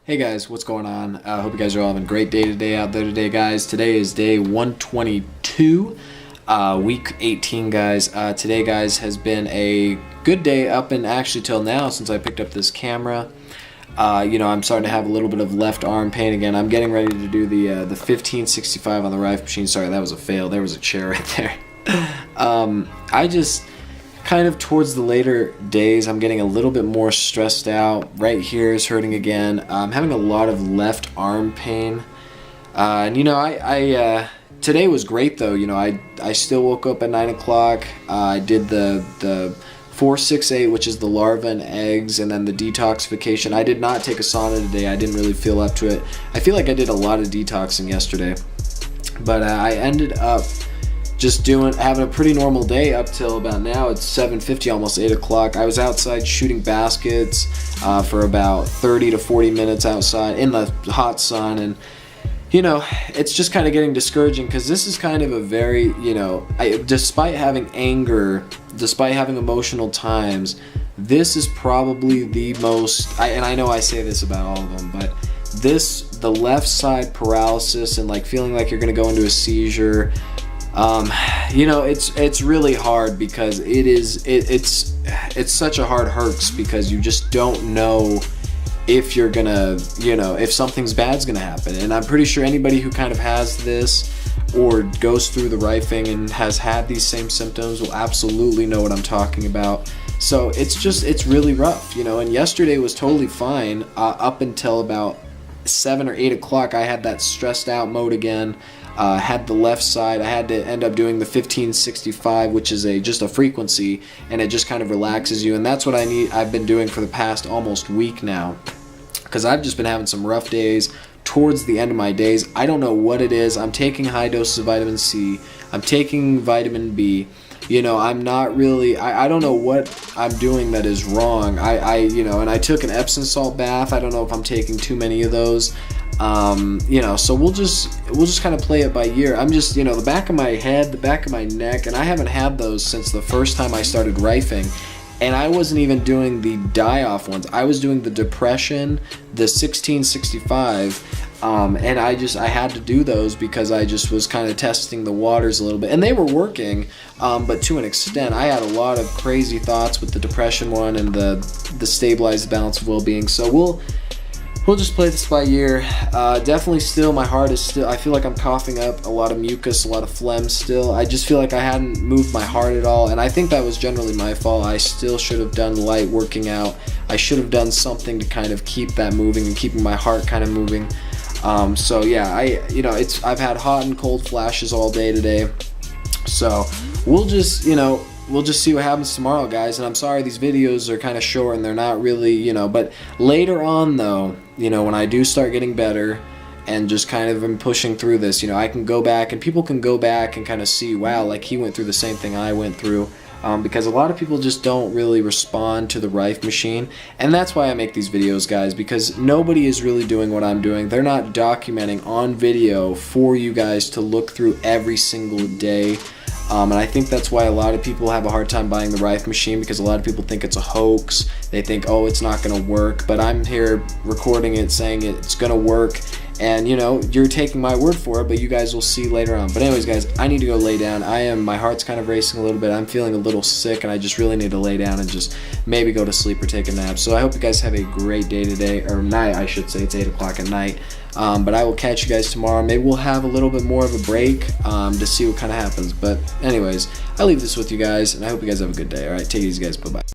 Hey guys, what's going on? I hope you guys are all having a great day today out there today, guys. Today is day 122, week 18, guys. Today, guys, has been a good day up and actually till now since I picked up this camera. I'm starting to have a little bit of left arm pain again. I'm getting ready to do the 1565 on the rifle machine. Sorry, that was a fail. There was a chair right there. I just kind of towards the later days, I'm getting a little bit more stressed out. Right here is hurting again. I'm having a lot of left arm pain. Today was great though. I still woke up at 9 o'clock. I did the 468, which is the larva and eggs, and then the detoxification. I did not take a sauna today. I didn't really feel up to it. I feel like I did a lot of detoxing yesterday, but I ended up just having a pretty normal day up till about now. It's 7:50, almost 8 o'clock. I was outside shooting baskets for about 30 to 40 minutes outside in the hot sun, and it's just kind of getting discouraging because this is kind of a very, despite having anger, despite having emotional times, this is probably the most, and I know I say this about all of them, but the left side paralysis and like feeling like you're gonna go into a seizure, it's really hard because it's such a hard hurts because you just don't know if you're gonna, if something's bad's gonna happen. And I'm pretty sure anybody who kind of has this or goes through the rifing and has had these same symptoms will absolutely know what I'm talking about. So it's really rough, and yesterday was totally fine up until about 7 or 8 o'clock. I had that stressed out mode again. Had the left side. I had to end up doing the 1565, which is just a frequency, and it just kind of relaxes you, and that's what I've been doing for the past almost week now, because I've just been having some rough days towards the end of my days. I don't know what it is. I'm taking high doses of vitamin C. I'm taking vitamin B. I'm not really, I don't know what I'm doing that is wrong. And I took an Epsom salt bath. I don't know if I'm taking too many of those. So we'll just kind of play it by ear. I'm just, the back of my head, the back of my neck, and I haven't had those since the first time I started rifing. And I wasn't even doing the die-off ones. I was doing the depression, the 1665, and I had to do those because I just was kind of testing the waters a little bit. And they were working, but to an extent. I had a lot of crazy thoughts with the depression one and the stabilized balance of well-being. So we'll just play this by ear. Definitely still, my heart is still, I feel like I'm coughing up a lot of mucus, a lot of phlegm still. I just feel like I hadn't moved my heart at all, and I think that was generally my fault. I still should have done light working out. I should have done something to kind of keep that moving and keeping my heart kind of moving. So yeah, I've had hot and cold flashes all day today. So we'll just see what happens tomorrow, guys. And I'm sorry these videos are kind of short and they're not really, but later on though, when I do start getting better and just kind of am pushing through this, I can go back and people can go back and kind of see, wow, like he went through the same thing I went through. Because a lot of people just don't really respond to the rifle machine, and that's why I make these videos, guys, because nobody is really doing what I'm doing. They're not documenting on video for you guys to look through every single day. And I think that's why a lot of people have a hard time buying the rifle machine, because a lot of people think it's a hoax. They think, oh, it's not going to work, but I'm here recording it saying it's going to work, and you're taking my word for it, but you guys will see later on. But anyways, guys, I need to go lay down. My heart's kind of racing a little bit. I'm feeling a little sick, and I just really need to lay down and just maybe go to sleep or take a nap. So I hope you guys have a great day today, or night, I should say. It's 8 o'clock at night. But I will catch you guys tomorrow. Maybe we'll have a little bit more of a break to see what kind of happens. But anyways, I'll leave this with you guys, and I hope you guys have a good day. All right, take it easy, guys. Bye-bye.